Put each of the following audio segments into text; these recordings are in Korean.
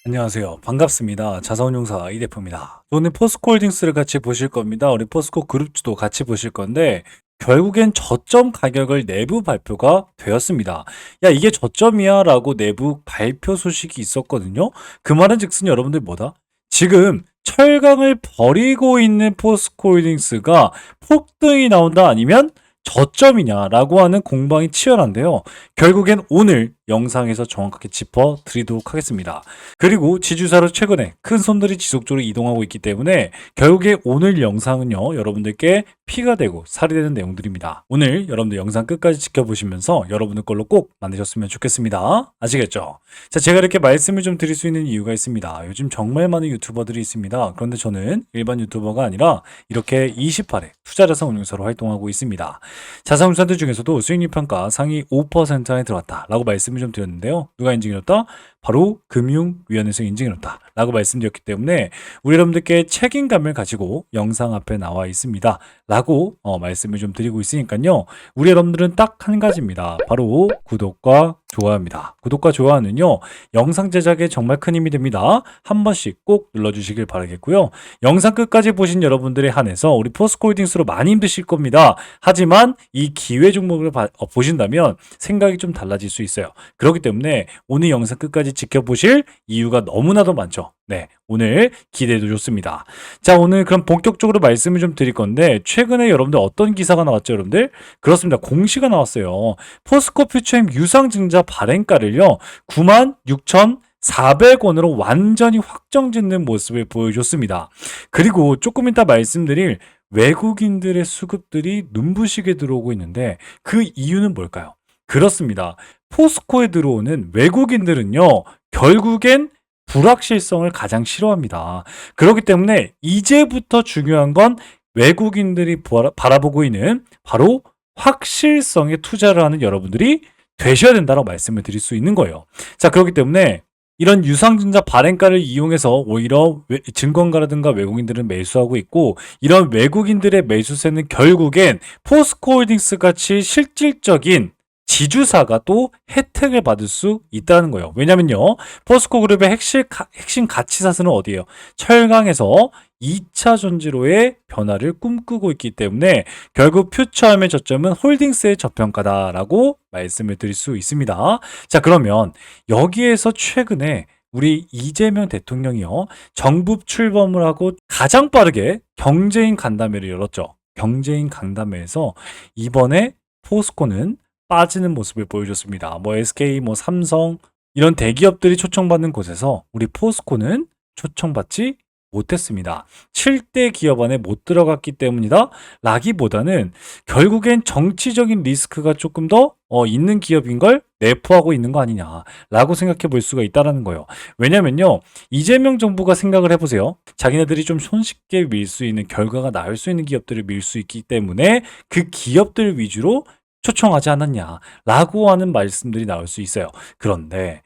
안녕하세요. 반갑습니다. 자산운용사 이대표입니다. 오늘 포스코홀딩스를 같이 보실 겁니다. 우리 포스코 그룹주도 같이 보실 건데 결국엔 저점 가격을 내부 발표가 되었습니다. 야, 이게 저점이야 라고 내부 발표 소식이 있었거든요. 그 말은 즉슨 여러분들 뭐다? 지금 철강을 버리고 있는 포스코홀딩스가 폭등이 나온다 아니면 저점이냐라고 하는 공방이 치열한데요. 결국엔 오늘 영상에서 정확하게 짚어드리도록 하겠습니다. 그리고 지주사로 최근에 큰 손들이 지속적으로 이동하고 있기 때문에 결국에 오늘 영상은요, 여러분들께 피가 되고 살이 되는 내용들입니다. 오늘 여러분들 영상 끝까지 지켜보시면서 여러분들 걸로 꼭 만드셨으면 좋겠습니다. 아시겠죠? 자, 제가 이렇게 말씀을 좀 드릴 수 있는 이유가 있습니다. 요즘 정말 많은 유튜버들이 있습니다. 그런데 저는 일반 유튜버가 아니라 이렇게 28회 투자자산 운용사로 활동하고 있습니다. 자산운용사들 중에서도 수익률 평가 상위 5% 안에 들어왔다라고 말씀을 좀 드렸는데요. 누가 인증해줬다? 바로 금융위원회에서 인증해줬다 라고 말씀드렸기 때문에 우리 여러분들께 책임감을 가지고 영상 앞에 나와 있습니다 라고 말씀을 좀 드리고 있으니까요. 우리 여러분들은 딱 한 가지입니다. 바로 구독과 좋아요입니다. 구독과 좋아요는요, 영상 제작에 정말 큰 힘이 됩니다. 한 번씩 꼭 눌러주시길 바라겠고요. 영상 끝까지 보신 여러분들에 한해서 우리 포스코홀딩스로 많이 힘드실 겁니다. 하지만 이 기회 종목을 보신다면 생각이 좀 달라질 수 있어요. 그렇기 때문에 오늘 영상 끝까지 지켜보실 이유가 너무나도 많죠. 네, 오늘 기대도 좋습니다. 자, 오늘 그럼 본격적으로 말씀을 좀 드릴 건데 최근에 여러분들 어떤 기사가 나왔죠, 여러분들? 그렇습니다. 공시가 나왔어요. 포스코 퓨처엠 유상증자 발행가를요 96,400원으로 완전히 확정짓는 모습을 보여줬습니다. 그리고 조금 이따 말씀드릴 외국인들의 수급들이 눈부시게 들어오고 있는데 그 이유는 뭘까요? 그렇습니다. 포스코에 들어오는 외국인들은요, 결국엔 불확실성을 가장 싫어합니다. 그렇기 때문에 이제부터 중요한 건 외국인들이 바라보고 있는 바로 확실성에 투자를 하는 여러분들이 되셔야 된다고 말씀을 드릴 수 있는 거예요. 자, 그렇기 때문에 이런 유상증자 발행가를 이용해서 오히려 증권가라든가 외국인들은 매수하고 있고, 이런 외국인들의 매수세는 결국엔 포스코홀딩스 같이 실질적인 지주사가 또 혜택을 받을 수 있다는 거예요. 왜냐면요, 포스코그룹의 핵심 가치사슬은 어디예요? 철강에서 2차 전지로의 변화를 꿈꾸고 있기 때문에 결국 퓨처엠의 저점은 홀딩스의 저평가다라고 말씀을 드릴 수 있습니다. 자, 그러면 여기에서 최근에 우리 이재명 대통령이요, 정부 출범을 하고 가장 빠르게 경제인 간담회를 열었죠. 경제인 간담회에서 이번에 포스코는 빠지는 모습을 보여줬습니다. 뭐 SK, 뭐 삼성 이런 대기업들이 초청받는 곳에서 우리 포스코는 초청받지 못했습니다. 7대 기업 안에 못 들어갔기 때문이다 라기보다는 결국엔 정치적인 리스크가 조금 더 있는 기업인 걸 내포하고 있는 거 아니냐라고 생각해 볼 수가 있다는 거예요. 왜냐면요, 이재명 정부가 생각을 해보세요. 자기네들이 좀 손쉽게 밀 수 있는, 결과가 나올 수 있는 기업들을 밀 수 있기 때문에 그 기업들 위주로 초청하지 않았냐라고 하는 말씀들이 나올 수 있어요. 그런데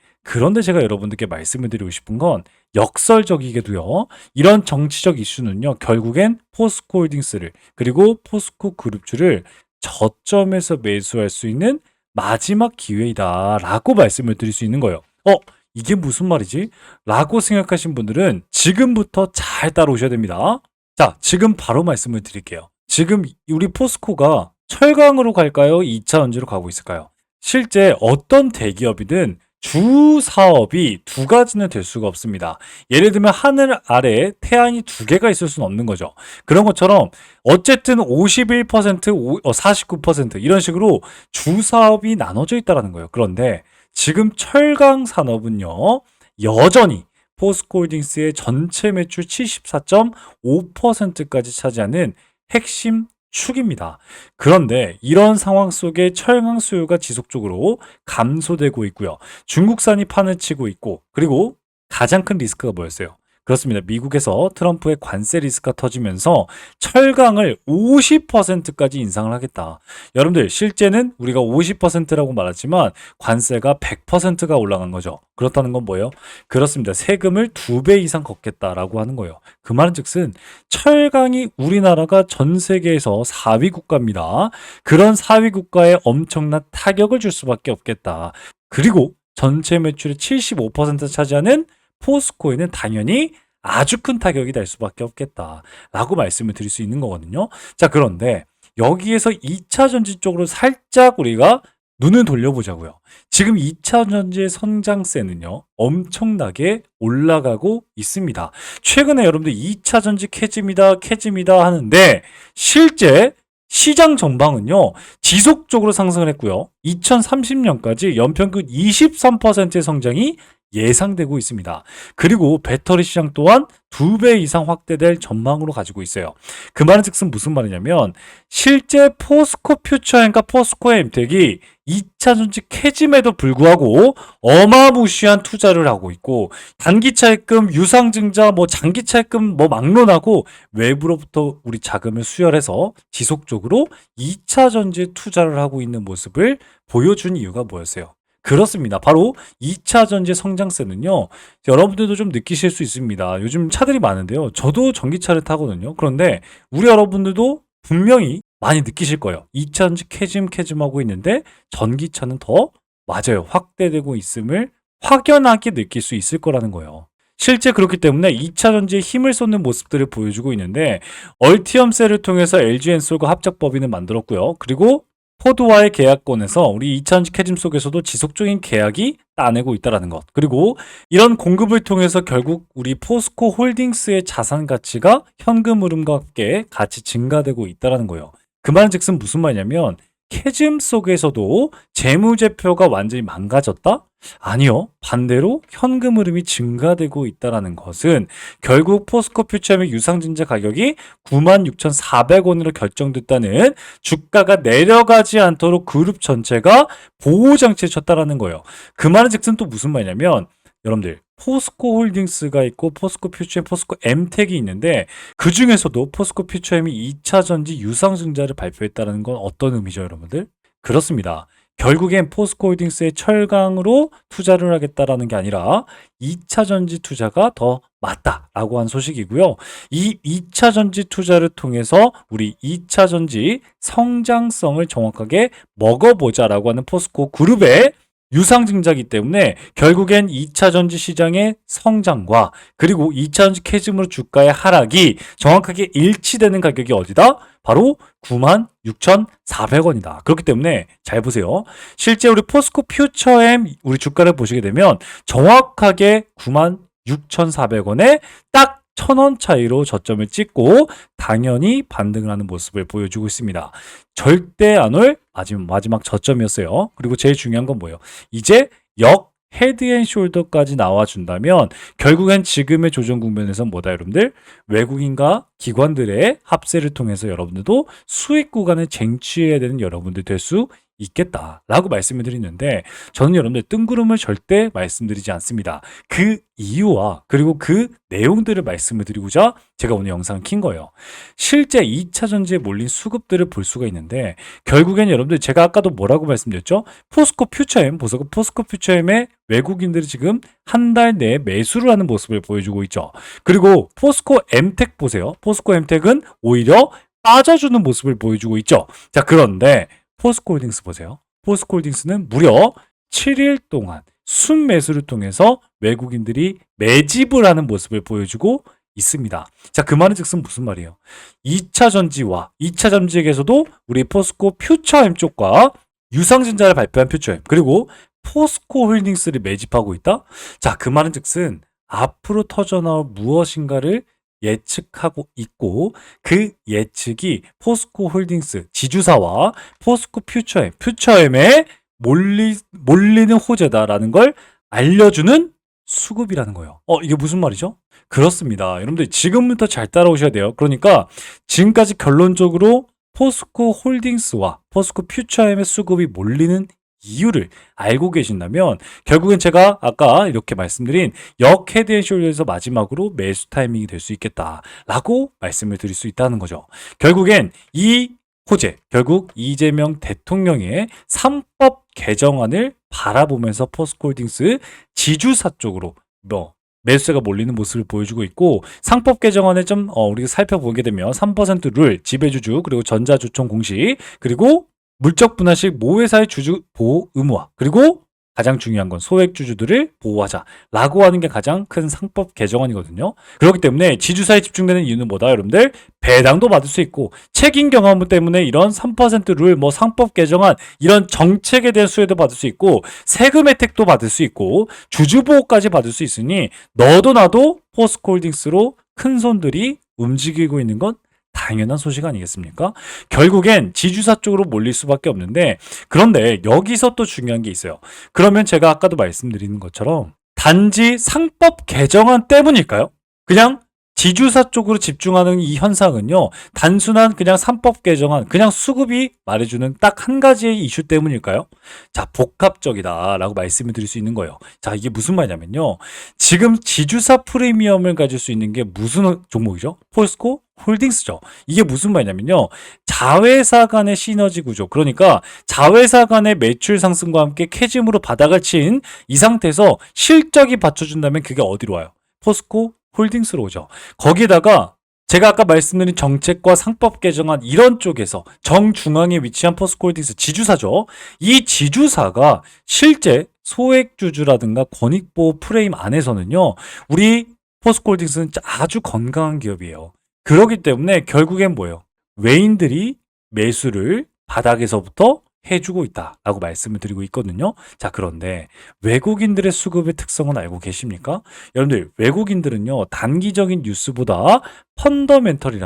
제가 여러분들께 말씀을 드리고 싶은 건 역설적이게도요, 이런 정치적 이슈는요, 결국엔 포스코홀딩스를 그리고 포스코 그룹주를 저점에서 매수할 수 있는 마지막 기회이다라고 말씀을 드릴 수 있는 거예요. 이게 무슨 말이지? 라고 생각하신 분들은 지금부터 잘 따라오셔야 됩니다. 자, 지금 바로 말씀을 드릴게요. 지금 우리 포스코가 철강으로 갈까요? 2차 전지로 가고 있을까요? 실제 어떤 대기업이든 주 사업이 두 가지는 될 수가 없습니다. 예를 들면 하늘 아래에 태양이 두 개가 있을 수는 없는 거죠. 그런 것처럼 어쨌든 51%, 49% 이런 식으로 주 사업이 나눠져 있다는 거예요. 그런데 지금 철강 산업은요, 여전히 포스코홀딩스의 전체 매출 74.5%까지 차지하는 핵심 축입니다. 그런데 이런 상황 속에 철강 수요가 지속적으로 감소되고 있고요. 중국산이 판을 치고 있고, 그리고 가장 큰 리스크가 뭐였어요? 그렇습니다. 미국에서 트럼프의 관세 리스크가 터지면서 철강을 50%까지 인상을 하겠다. 여러분들, 실제는 우리가 50%라고 말하지만 관세가 100%가 올라간 거죠. 그렇다는 건 뭐예요? 그렇습니다. 세금을 2배 이상 걷겠다라고 하는 거예요. 그 말은 즉슨 철강이 우리나라가 전 세계에서 4위 국가입니다. 그런 4위 국가에 엄청난 타격을 줄 수밖에 없겠다. 그리고 전체 매출의 75% 차지하는 포스코에는 당연히 아주 큰 타격이 날 수밖에 없겠다라고 말씀을 드릴 수 있는 거거든요. 자, 그런데 여기에서 2차 전지 쪽으로 살짝 우리가 눈을 돌려보자고요. 지금 2차 전지의 성장세는요, 엄청나게 올라가고 있습니다. 최근에 여러분들 2차 전지 캐집니다, 캐집니다 하는데 실제 시장 전방은요, 지속적으로 상승을 했고요. 2030년까지 연평균 23%의 성장이 예상되고 있습니다. 그리고 배터리 시장 또한 2배 이상 확대될 전망으로 가지고 있어요. 그 말은 즉슨 무슨 말이냐면 실제 포스코 퓨처엠과 포스코 엠텍이 2차 전지 캐짐에도 불구하고 어마무시한 투자를 하고 있고 단기 차입금, 유상증자, 장기 차입금 막론하고 외부로부터 우리 자금을 수혈해서 지속적으로 2차 전지에 투자를 하고 있는 모습을 보여준 이유가 뭐였어요? 그렇습니다. 바로 2차 전지 성장세는요. 여러분들도 좀 느끼실 수 있습니다. 요즘 차들이 많은데요. 저도 전기차를 타거든요. 그런데 우리 여러분들도 분명히 많이 느끼실 거예요. 2차 전지 캐짐하고 있는데 전기차는 더 맞아요. 확대되고 있음을 확연하게 느낄 수 있을 거라는 거예요. 실제 그렇기 때문에 2차 전지에 힘을 쏟는 모습들을 보여주고 있는데 얼티엄셀을 통해서 LG엔솔과 합작 법인을 만들었고요. 그리고 포드와의 계약권에서 우리 2차 전지 캐짐 속에서도 지속적인 계약이 따내고 있다는 것. 그리고 이런 공급을 통해서 결국 우리 포스코 홀딩스의 자산 가치가 현금 흐름과 함께 같이 증가되고 있다는 거예요. 그 말은 즉슨 무슨 말이냐면 캐즘 속에서도 재무제표가 완전히 망가졌다? 아니요. 반대로 현금 흐름이 증가되고 있다는 것은 결국 포스코 퓨처엠의 유상증자 가격이 96,400원으로 결정됐다는 주가가 내려가지 않도록 그룹 전체가 보호장치를 쳤다라는 거예요. 그 말은 즉슨 또 무슨 말이냐면 여러분들 포스코 홀딩스가 있고 포스코 퓨처엠, 포스코 엠텍이 있는데 그 중에서도 포스코 퓨처엠이 2차 전지 유상증자를 발표했다는 건 어떤 의미죠, 여러분들? 그렇습니다. 결국엔 포스코 홀딩스의 철강으로 투자를 하겠다라는 게 아니라 2차 전지 투자가 더 맞다라고 한 소식이고요. 이 2차 전지 투자를 통해서 우리 2차 전지 성장성을 정확하게 먹어보자라고 하는 포스코 그룹의 유상증자이기 때문에 결국엔 2차 전지 시장의 성장과 그리고 2차 전지 캐즘으로 주가의 하락이 정확하게 일치되는 가격이 어디다? 바로 96,400원이다. 그렇기 때문에 잘 보세요. 실제 우리 포스코 퓨처엠 우리 주가를 보시게 되면 정확하게 96,400원에 딱 1,000원 차이로 저점을 찍고 당연히 반등을 하는 모습을 보여주고 있습니다. 절대 안 올 마지막 저점이었어요. 그리고 제일 중요한 건 뭐예요? 이제 헤드앤숄더까지 나와준다면 결국엔 지금의 조정 국면에서 뭐다 여러분들? 외국인과 기관들의 합세를 통해서 여러분들도 수익 구간을 쟁취해야 되는 여러분들 될 수 있겠다라고 말씀을 드리는데 저는 여러분들 뜬구름을 절대 말씀드리지 않습니다. 그 이유와 그리고 그 내용들을 말씀을 드리고자 제가 오늘 영상을 킨 거예요. 실제 2차 전지에 몰린 수급들을 볼 수가 있는데 결국엔 여러분들 제가 아까도 뭐라고 말씀드렸죠? 포스코 퓨처엠의 외국인들이 지금 한 달 내에 매수를 하는 모습을 보여주고 있죠. 그리고 포스코 엠텍 보세요. 포스코 엠텍은 오히려 빠져주는 모습을 보여주고 있죠. 자, 그런데 포스코 홀딩스 보세요. 포스코 홀딩스는 무려 7일 동안 순매수를 통해서 외국인들이 매집을 하는 모습을 보여주고 있습니다. 자, 그 말은 즉슨 무슨 말이에요? 2차 전지와 2차 전지에게서도 우리 포스코 퓨처엠 쪽과 유상증자를 발표한 퓨처엠 그리고 포스코 홀딩스를 매집하고 있다? 자, 그 말은 즉슨 앞으로 터져나올 무엇인가를 예측하고 있고 그 예측이 포스코 홀딩스 지주사와 포스코 퓨처엠에 몰리는 호재다라는 걸 알려주는 수급이라는 거예요. 이게 무슨 말이죠? 그렇습니다. 여러분들 지금부터 잘 따라오셔야 돼요. 그러니까 지금까지 결론적으로 포스코 홀딩스와 포스코 퓨처엠의 수급이 몰리는 이유를 알고 계신다면 결국엔 제가 아까 이렇게 말씀드린 헤드앤숄더에서 마지막으로 매수 타이밍이 될 수 있겠다라고 말씀을 드릴 수 있다는 거죠. 결국엔 이 호재, 결국 이재명 대통령의 3법 개정안을 바라보면서 포스코홀딩스 지주사 쪽으로 매수세가 몰리는 모습을 보여주고 있고 상법 개정안을 좀 우리가 살펴보게 되면 3% 룰, 지배주주, 그리고 전자주총 공시, 그리고 물적 분할식 모회사의 주주 보호 의무화, 그리고 가장 중요한 건 소액주주들을 보호하자라고 하는 게 가장 큰 상법 개정안이거든요. 그렇기 때문에 지주사에 집중되는 이유는 뭐다, 여러분들? 배당도 받을 수 있고 책임 경험 때문에 이런 3% 룰, 뭐 상법 개정안 이런 정책에 대한 수혜도 받을 수 있고 세금 혜택도 받을 수 있고 주주 보호까지 받을 수 있으니 너도 나도 포스코홀딩스로 큰 손들이 움직이고 있는 건 당연한 소식 아니겠습니까? 결국엔 지주사 쪽으로 몰릴 수밖에 없는데, 그런데 여기서 또 중요한 게 있어요. 그러면 제가 아까도 말씀드리는 것처럼 단지 상법 개정안 때문일까요? 그냥 지주사 쪽으로 집중하는 이 현상은요, 단순한 그냥 상법 개정안, 그냥 수급이 말해주는 딱 한 가지의 이슈 때문일까요? 자, 복합적이다라고 말씀을 드릴 수 있는 거예요. 자, 이게 무슨 말이냐면요. 지금 지주사 프리미엄을 가질 수 있는 게 무슨 종목이죠? 포스코 홀딩스죠. 이게 무슨 말이냐면요. 자회사 간의 시너지 구조, 그러니까 자회사 간의 매출 상승과 함께 캐즘으로 바닥을 친 이 상태에서 실적이 받쳐준다면 그게 어디로 와요? 포스코 홀딩스로 오죠. 거기다가 제가 아까 말씀드린 정책과 상법 개정안 이런 쪽에서 정중앙에 위치한 포스코홀딩스 지주사죠. 이 지주사가 실제 소액주주라든가 권익보호 프레임 안에서는요, 우리 포스코홀딩스는 아주 건강한 기업이에요. 그렇기 때문에 결국엔 뭐예요? 외인들이 매수를 바닥에서부터 해주고 있다라고 말씀을 드리고 있거든요. 자, 그런데 외국인들의 수급의 특성은 알고 계십니까? 여러분들, 외국인들은요, 단기적인 뉴스보다 펀더멘털은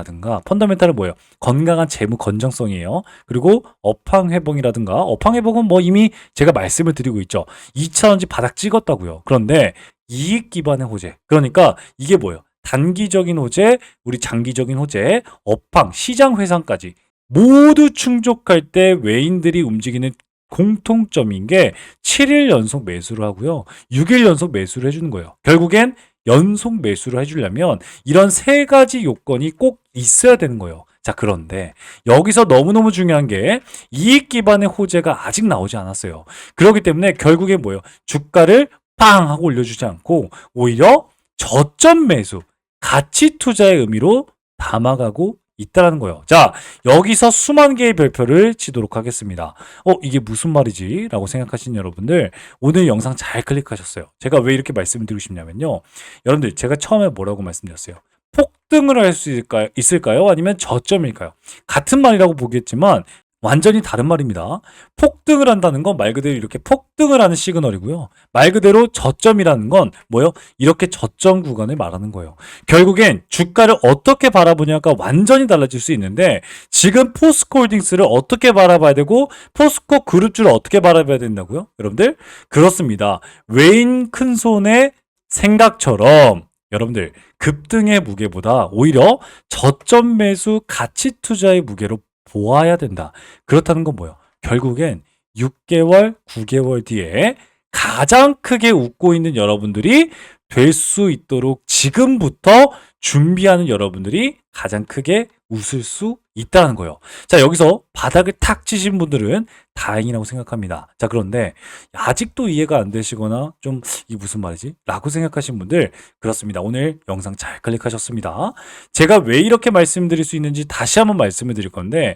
뭐예요? 건강한 재무 건정성이에요. 그리고 업황 회복이라든가, 업황 회복은 뭐 이미 제가 말씀을 드리고 있죠. 2차전지 바닥 찍었다고요. 그런데 이익 기반의 호재, 그러니까 이게 뭐예요? 단기적인 호재, 우리 장기적인 호재, 업황, 시장 회상까지 모두 충족할 때 외인들이 움직이는 공통점인 게 7일 연속 매수를 하고요. 6일 연속 매수를 해주는 거예요. 결국엔 연속 매수를 해주려면 이런 세 가지 요건이 꼭 있어야 되는 거예요. 자, 그런데 여기서 너무너무 중요한 게 이익 기반의 호재가 아직 나오지 않았어요. 그렇기 때문에 결국에 뭐예요? 주가를 빵 하고 올려주지 않고 오히려 저점 매수, 가치 투자의 의미로 담아가고 있다라는 거예요. 자, 여기서 수만 개의 별표를 치도록 하겠습니다. 이게 무슨 말이지? 라고 생각하시는 여러분들, 오늘 영상 잘 클릭하셨어요. 제가 왜 이렇게 말씀을 드리고 싶냐면요. 여러분들, 제가 처음에 뭐라고 말씀드렸어요? 폭등을 할 수 있을까요? 아니면 저점일까요? 같은 말이라고 보겠지만 완전히 다른 말입니다. 폭등을 한다는 건 말 그대로 이렇게 폭등을 하는 시그널이고요. 말 그대로 저점이라는 건 뭐요? 이렇게 저점 구간을 말하는 거예요. 결국엔 주가를 어떻게 바라보냐가 완전히 달라질 수 있는데, 지금 포스코홀딩스를 어떻게 바라봐야 되고 포스코 그룹주를 어떻게 바라봐야 된다고요? 여러분들, 그렇습니다. 외인 큰손의 생각처럼 여러분들, 급등의 무게보다 오히려 저점 매수 가치 투자의 무게로 보아야 된다. 그렇다는 건 뭐예요? 결국엔 6개월, 9개월 뒤에 가장 크게 웃고 있는 여러분들이 될 수 있도록 지금부터 준비하는 여러분들이 가장 크게 웃을 수 있다는 거예요. 자, 여기서 바닥을 탁 치신 분들은 다행이라고 생각합니다. 자, 그런데 아직도 이해가 안 되시거나 좀 이게 무슨 말이지? 라고 생각하신 분들, 그렇습니다. 오늘 영상 잘 클릭하셨습니다. 제가 왜 이렇게 말씀드릴 수 있는지 다시 한번 말씀을 드릴 건데,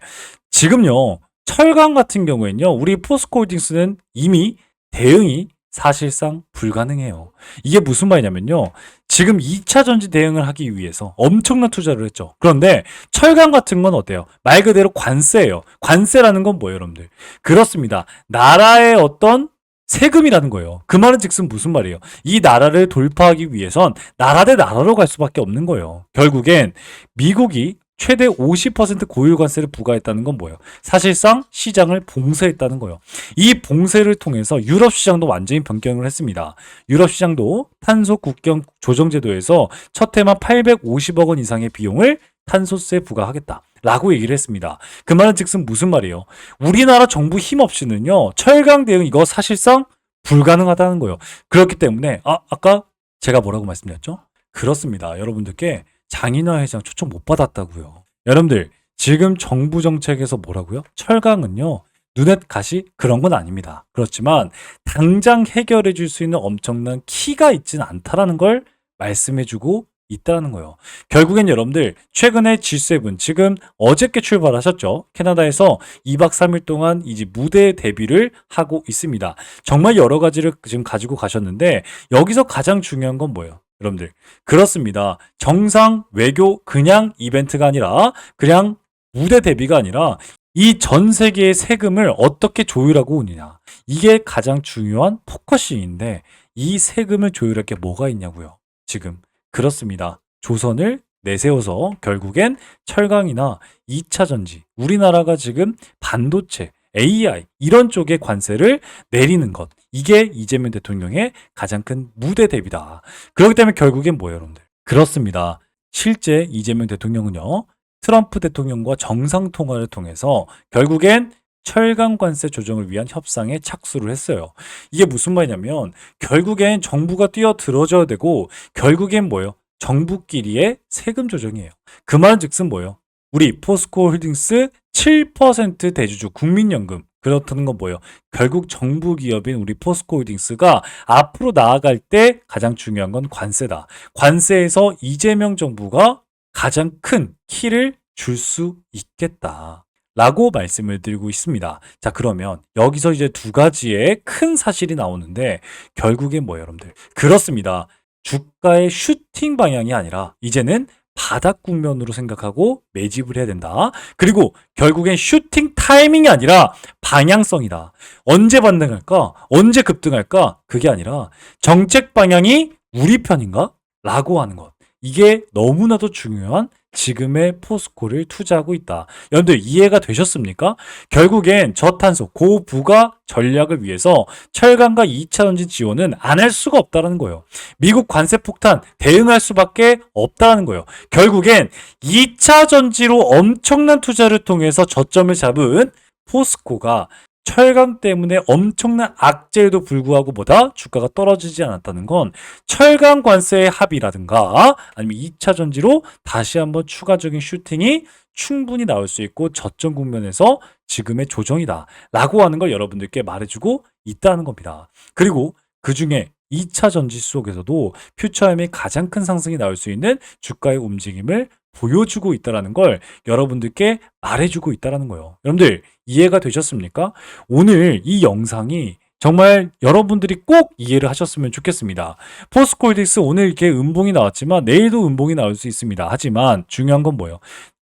지금요, 철강 같은 경우에는요, 우리 포스코홀딩스는 이미 대응이 사실상 불가능해요. 이게 무슨 말이냐면요, 지금 2차 전지 대응을 하기 위해서 엄청난 투자를 했죠. 그런데 철강 같은 건 어때요? 말 그대로 관세예요. 관세라는 건 뭐예요, 여러분들? 그렇습니다. 나라의 어떤 세금이라는 거예요. 그 말은 즉슨 무슨 말이에요? 이 나라를 돌파하기 위해선 나라 대 나라로 갈 수밖에 없는 거예요. 결국엔 미국이 최대 50% 고유 관세를 부과했다는 건 뭐예요? 사실상 시장을 봉쇄했다는 거예요. 이 봉쇄를 통해서 유럽 시장도 완전히 변경을 했습니다. 유럽 시장도 탄소 국경 조정 제도에서 첫 해만 850억 원 이상의 비용을 탄소세 부과하겠다 라고 얘기를 했습니다. 그 말은 즉슨 무슨 말이에요? 우리나라 정부 힘 없이는요, 철강 대응 이거 사실상 불가능하다는 거예요. 그렇기 때문에 아까 제가 뭐라고 말씀드렸죠? 그렇습니다. 여러분들께 장인화 회장 초청 못 받았다고요. 여러분들, 지금 정부 정책에서 뭐라고요? 철강은요, 눈엣 가시 그런 건 아닙니다. 그렇지만 당장 해결해 줄 수 있는 엄청난 키가 있지는 않다라는 걸 말씀해 주고 있다는 거예요. 결국엔 여러분들 최근에 G7 지금 어저께 출발하셨죠. 캐나다에서 2박 3일 동안 이제 무대 데뷔를 하고 있습니다. 정말 여러 가지를 지금 가지고 가셨는데 여기서 가장 중요한 건 뭐예요? 여러분들 그렇습니다. 정상 외교 그냥 이벤트가 아니라 그냥 무대 데뷔가 아니라 이 전 세계의 세금을 어떻게 조율하고 오느냐. 이게 가장 중요한 포커싱인데 이 세금을 조율할 게 뭐가 있냐고요. 지금 그렇습니다. 조선을 내세워서 결국엔 철강이나 2차 전지, 우리나라가 지금 반도체, AI 이런 쪽에 관세를 내리는 것. 이게 이재명 대통령의 가장 큰 무대 대비다. 그렇기 때문에 결국엔 뭐예요, 여러분들? 그렇습니다. 실제 이재명 대통령은요. 트럼프 대통령과 정상통화를 통해서 결국엔 철강 관세 조정을 위한 협상에 착수를 했어요. 이게 무슨 말이냐면 결국엔 정부가 뛰어들어줘야 되고 결국엔 뭐예요? 정부끼리의 세금 조정이에요. 그 말은 즉슨 뭐예요? 우리 포스코 홀딩스 7% 대주주 국민연금 그렇다는 건 뭐예요? 결국 정부 기업인 우리 포스코 홀딩스가 앞으로 나아갈 때 가장 중요한 건 관세다. 관세에서 이재명 정부가 가장 큰 키를 줄 수 있겠다. 라고 말씀을 드리고 있습니다. 자, 그러면 여기서 이제 두 가지의 큰 사실이 나오는데 결국엔 뭐예요, 여러분들? 그렇습니다. 주가의 슈팅 방향이 아니라 이제는 바닥 국면으로 생각하고 매집을 해야 된다. 그리고 결국엔 슈팅 타이밍이 아니라 방향성이다. 언제 반등할까? 언제 급등할까? 그게 아니라 정책 방향이 우리 편인가? 라고 하는 것. 이게 너무나도 중요한 지금의 포스코를 투자하고 있다. 여러분들 이해가 되셨습니까? 결국엔 저탄소 고부가 전략을 위해서 철강과 2차 전지 지원은 안 할 수가 없다는 거예요. 미국 관세 폭탄 대응할 수밖에 없다는 거예요. 결국엔 2차 전지로 엄청난 투자를 통해서 저점을 잡은 포스코가 철강 때문에 엄청난 악재에도 불구하고 보다 주가가 떨어지지 않았다는 건 철강 관세의 합의라든가 아니면 2차 전지로 다시 한번 추가적인 슈팅이 충분히 나올 수 있고 저점 국면에서 지금의 조정이다 라고 하는 걸 여러분들께 말해주고 있다는 겁니다. 그리고 그 중에 2차 전지 속에서도 퓨처엠이 가장 큰 상승이 나올 수 있는 주가의 움직임을 보여주고 있다는 걸 여러분들께 말해주고 있다는 거예요. 여러분들 이해가 되셨습니까? 오늘 이 영상이 정말 여러분들이 꼭 이해를 하셨으면 좋겠습니다. 포스코홀딩스 오늘 이렇게 음봉이 나왔지만 내일도 음봉이 나올 수 있습니다. 하지만 중요한 건 뭐예요?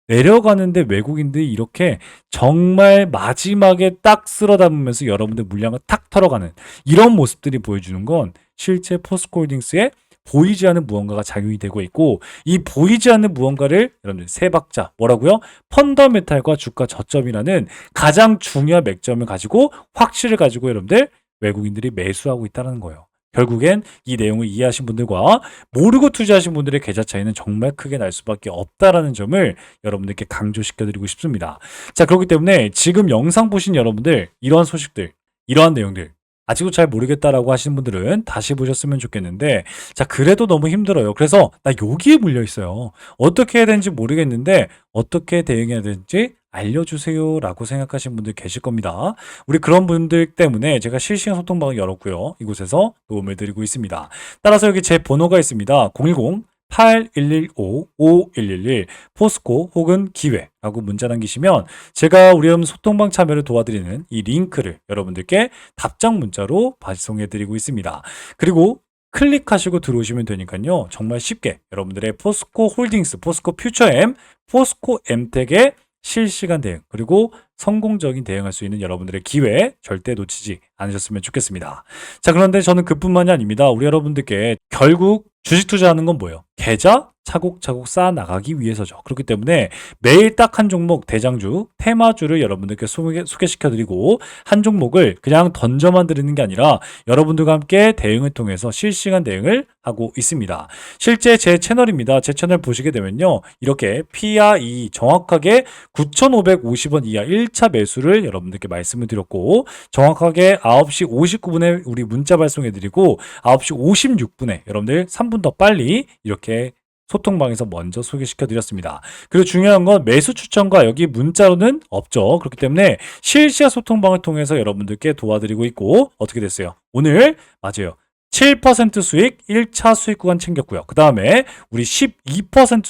내려가는데 외국인들이 이렇게 정말 마지막에 딱 쓸어 담으면서 여러분들 물량을 탁 털어가는 이런 모습들이 보여주는 건 실제 포스코홀딩스의 보이지 않는 무언가가 작용이 되고 있고 이 보이지 않는 무언가를 여러분들 세 박자 뭐라고요? 펀더멘탈과 주가 저점이라는 가장 중요한 맥점을 가지고 확실을 가지고 여러분들 외국인들이 매수하고 있다는 거예요. 결국엔 이 내용을 이해하신 분들과 모르고 투자하신 분들의 계좌 차이는 정말 크게 날 수밖에 없다라는 점을 여러분들께 강조시켜드리고 싶습니다. 자, 그렇기 때문에 지금 영상 보신 여러분들 이러한 소식들, 이러한 내용들 아직도 잘 모르겠다라고 하시는 분들은 다시 보셨으면 좋겠는데 자 그래도 너무 힘들어요. 그래서 나 여기에 물려 있어요. 어떻게 해야 되는지 모르겠는데 어떻게 대응해야 되는지 알려주세요 라고 생각하시는 분들 계실 겁니다. 우리 그런 분들 때문에 제가 실시간 소통방을 열었고요. 이곳에서 도움을 드리고 있습니다. 따라서 여기 제 번호가 있습니다. 010-8115-5111 포스코 혹은 기회라고 문자 남기시면 제가 우리 여러분 소통방 참여를 도와드리는 이 링크를 여러분들께 답장 문자로 발송해드리고 있습니다. 그리고 클릭하시고 들어오시면 되니까요. 정말 쉽게 여러분들의 포스코 홀딩스, 포스코 퓨처엠, 포스코 엠텍의 실시간 대응 그리고 성공적인 대응할 수 있는 여러분들의 기회 절대 놓치지 않으셨으면 좋겠습니다. 자, 그런데 저는 그뿐만이 아닙니다. 우리 여러분들께 결국 주식 투자하는 건 뭐예요? 계좌 차곡차곡 쌓아 나가기 위해서죠. 그렇기 때문에 매일 딱 한 종목 대장주, 테마주를 여러분들께 소개시켜드리고 한 종목을 그냥 던져만 드리는 게 아니라 여러분들과 함께 대응을 통해서 실시간 대응을 하고 있습니다. 실제 제 채널입니다. 제 채널 보시게 되면요. 이렇게 PRE 정확하게 9,550원 이하 1차 매수를 여러분들께 말씀을 드렸고 정확하게 9시 59분에 우리 문자 발송해드리고 9시 56분에 여러분들 3분 더 빨리 이렇게 소통방에서 먼저 소개시켜드렸습니다. 그리고 중요한 건 매수 추천과 여기 문자로는 없죠. 그렇기 때문에 실시간 소통방을 통해서 여러분들께 도와드리고 있고 어떻게 됐어요? 오늘 맞아요. 7% 수익 1차 수익 구간 챙겼고요. 그 다음에 우리 12%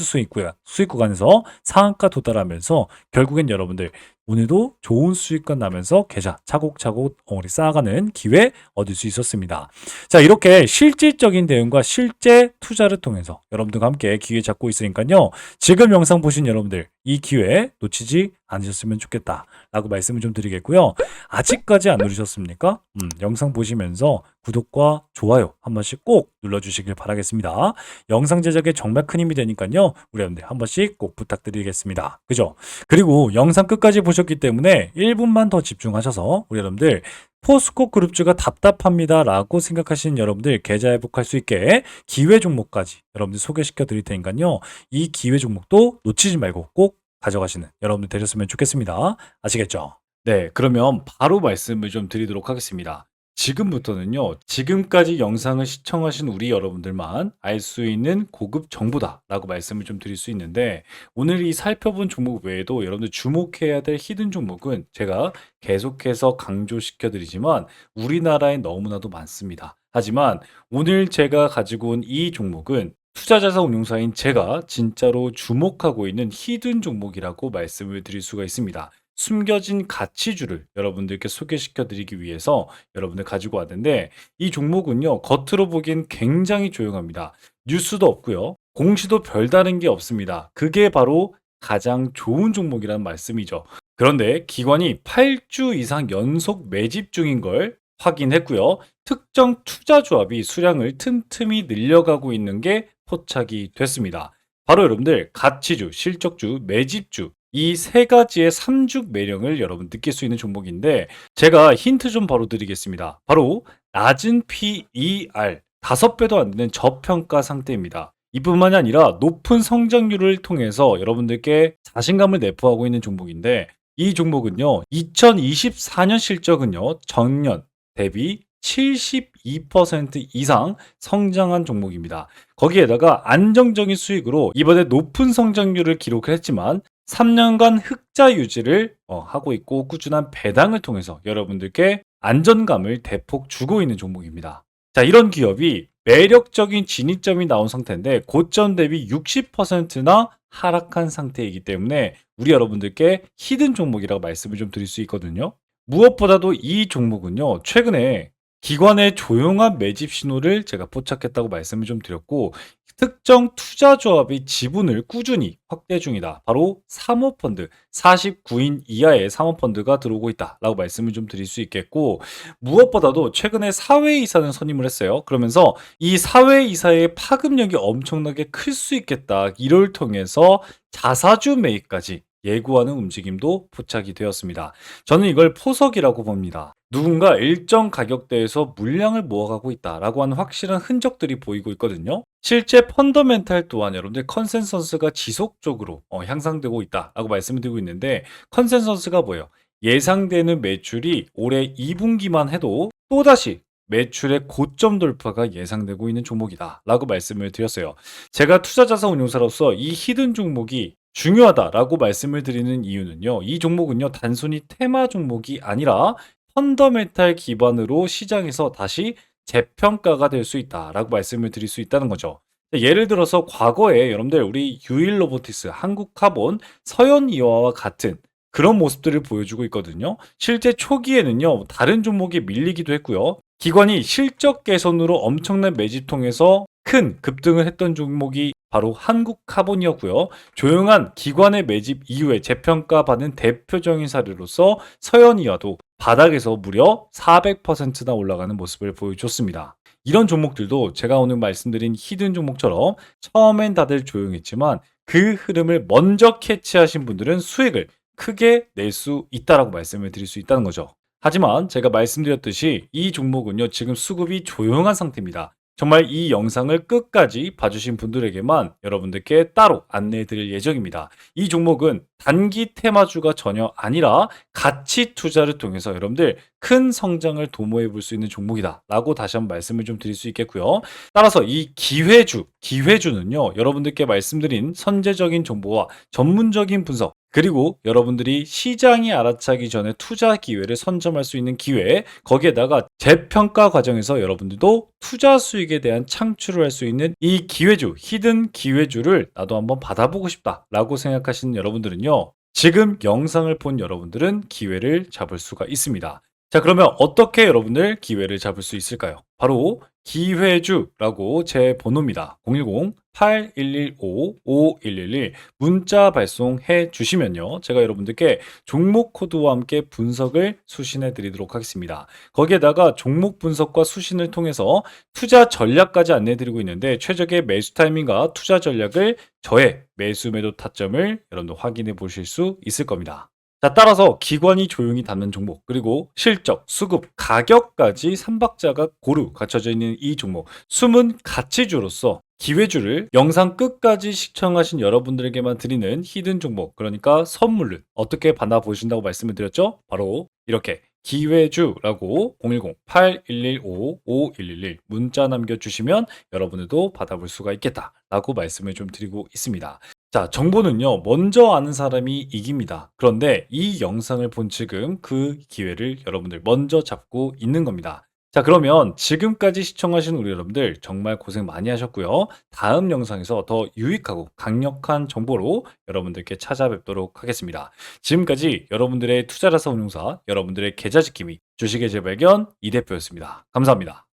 수익 구간에서 상한가 도달하면서 결국엔 여러분들 오늘도 좋은 수익권 나면서 계좌 차곡차곡 우리 쌓아가는 기회 얻을 수 있었습니다. 자, 이렇게 실질적인 대응과 실제 투자를 통해서 여러분들과 함께 기회 잡고 있으니까요. 지금 영상 보신 여러분들 이 기회 놓치지 않으셨으면 좋겠다 라고 말씀을 좀 드리겠고요. 아직까지 안 누르셨습니까? 영상 보시면서 구독과 좋아요 한 번씩 꼭 눌러주시길 바라겠습니다. 영상 제작에 정말 큰 힘이 되니까요. 우리 여러분들 한 번씩 꼭 부탁드리겠습니다. 그죠? 그리고 영상 끝까지 보셨기 때문에 1분만 더 집중하셔서 우리 여러분들 포스코 그룹주가 답답합니다 라고 생각하시는 여러분들 계좌 회복할 수 있게 기회 종목까지 여러분들 소개시켜 드릴 테니까요. 이 기회 종목도 놓치지 말고 꼭 가져가시는 여러분들 되셨으면 좋겠습니다. 아시겠죠? 네, 그러면 바로 말씀을 좀 드리도록 하겠습니다. 지금부터는요, 지금까지 영상을 시청하신 우리 여러분들만 알 수 있는 고급 정보다라고 말씀을 좀 드릴 수 있는데, 오늘 이 살펴본 종목 외에도 여러분들 주목해야 될 히든 종목은 제가 계속해서 강조시켜 드리지만 우리나라에 너무나도 많습니다. 하지만 오늘 제가 가지고 온 이 종목은 투자자산 운용사인 제가 진짜로 주목하고 있는 히든 종목이라고 말씀을 드릴 수가 있습니다. 숨겨진 가치주를 여러분들께 소개시켜 드리기 위해서 여러분들 가지고 왔는데, 이 종목은요 겉으로 보기엔 굉장히 조용합니다. 뉴스도 없고요, 공시도 별다른 게 없습니다. 그게 바로 가장 좋은 종목이라는 말씀이죠. 그런데 기관이 8주 이상 연속 매집 중인 걸 확인했고요. 특정 투자 조합이 수량을 틈틈이 늘려가고 있는 게 포착이 됐습니다. 바로 여러분들 가치주, 실적주, 매집주 이 세 가지의 삼죽 매력을 여러분 느낄 수 있는 종목인데, 제가 힌트 좀 바로 드리겠습니다. 바로 낮은 PER 5배도 안 되는 저평가 상태입니다. 이뿐만이 아니라 높은 성장률을 통해서 여러분들께 자신감을 내포하고 있는 종목인데, 이 종목은요 2024년 실적은요 전년 대비 72% 이상 성장한 종목입니다. 거기에다가 안정적인 수익으로 이번에 높은 성장률을 기록했지만 3년간 흑자 유지를 하고 있고, 꾸준한 배당을 통해서 여러분들께 안전감을 대폭 주고 있는 종목입니다. 자, 이런 기업이 매력적인 진입점이 나온 상태인데 고점 대비 60%나 하락한 상태이기 때문에 우리 여러분들께 히든 종목이라고 말씀을 좀 드릴 수 있거든요. 무엇보다도 이 종목은요 최근에 기관의 조용한 매집 신호를 제가 포착했다고 말씀을 좀 드렸고, 특정 투자 조합이 지분을 꾸준히 확대 중이다. 바로 사모펀드, 49인 이하의 사모펀드가 들어오고 있다라고 말씀을 좀 드릴 수 있겠고, 무엇보다도 최근에 사회이사는 선임을 했어요. 그러면서 이 사회이사의 파급력이 엄청나게 클 수 있겠다. 이를 통해서 자사주 매입까지 예고하는 움직임도 포착이 되었습니다. 저는 이걸 포석이라고 봅니다. 누군가 일정 가격대에서 물량을 모아가고 있다라고 하는 확실한 흔적들이 보이고 있거든요. 실제 펀더멘탈 또한 여러분들 컨센서스가 지속적으로 향상되고 있다라고 말씀을 드리고 있는데, 컨센서스가 뭐예요? 예상되는 매출이 올해 2분기만 해도 또다시 매출의 고점 돌파가 예상되고 있는 종목이다 라고 말씀을 드렸어요. 제가 투자자산 운용사로서 이 히든 종목이 중요하다라고 말씀을 드리는 이유는요, 이 종목은요 단순히 테마 종목이 아니라 펀더멘탈 기반으로 시장에서 다시 재평가가 될 수 있다라고 말씀을 드릴 수 있다는 거죠. 예를 들어서 과거에 여러분들 우리 유일로보티스, 한국카본, 서현이와와 같은 그런 모습들을 보여주고 있거든요. 실제 초기에는요 다른 종목이 밀리기도 했고요, 기관이 실적 개선으로 엄청난 매집 통해서 큰 급등을 했던 종목이 바로 한국카본이었고요. 조용한 기관의 매집 이후에 재평가받은 대표적인 사례로서 서현이와도 바닥에서 무려 400%나 올라가는 모습을 보여줬습니다. 이런 종목들도 제가 오늘 말씀드린 히든 종목처럼 처음엔 다들 조용했지만 그 흐름을 먼저 캐치하신 분들은 수익을 크게 낼 수 있다라고 말씀을 드릴 수 있다는 거죠. 하지만 제가 말씀드렸듯이 이 종목은요 지금 수급이 조용한 상태입니다. 정말 이 영상을 끝까지 봐주신 분들에게만 여러분들께 따로 안내해 드릴 예정입니다. 이 종목은 단기 테마주가 전혀 아니라 가치 투자를 통해서 여러분들 큰 성장을 도모해 볼 수 있는 종목이다 라고 다시 한번 말씀을 좀 드릴 수 있겠고요. 따라서 이 기회주는요 여러분들께 말씀드린 선제적인 정보와 전문적인 분석, 그리고 여러분들이 시장이 알아차기 전에 투자 기회를 선점할 수 있는 기회, 거기에다가 재평가 과정에서 여러분들도 투자 수익에 대한 창출을 할 수 있는 이 기회주, 히든 기회주를 나도 한번 받아보고 싶다라고 생각하시는 여러분들은요. 지금 영상을 본 여러분들은 기회를 잡을 수가 있습니다. 자, 그러면 어떻게 여러분들 기회를 잡을 수 있을까요? 바로 기회주라고 제 번호입니다. 010-8115-5111 문자 발송해 주시면요. 제가 여러분들께 종목 코드와 함께 분석을 수신해 드리도록 하겠습니다. 거기에다가 종목 분석과 수신을 통해서 투자 전략까지 안내 드리고 있는데 최적의 매수 타이밍과 투자 전략을 저의 매수 매도 타점을 여러분들 확인해 보실 수 있을 겁니다. 자, 따라서 기관이 조용히 담는 종목, 그리고 실적, 수급, 가격까지 삼박자가 고루 갖춰져 있는 이 종목, 숨은 가치주로서 기회주를 영상 끝까지 시청하신 여러분들에게만 드리는 히든 종목, 그러니까 선물을 어떻게 받아보신다고 말씀을 드렸죠? 바로 이렇게 기회주라고 010-8115-5111 문자 남겨주시면 여러분들도 받아볼 수가 있겠다라고 말씀을 좀 드리고 있습니다. 자, 정보는요, 먼저 아는 사람이 이깁니다. 그런데 이 영상을 본 지금 그 기회를 여러분들 먼저 잡고 있는 겁니다. 자, 그러면 지금까지 시청하신 우리 여러분들 정말 고생 많이 하셨고요. 다음 영상에서 더 유익하고 강력한 정보로 여러분들께 찾아뵙도록 하겠습니다. 지금까지 여러분들의 투자라서 운용사, 여러분들의 계좌 지킴이, 주식의 재발견 이 대표였습니다. 감사합니다.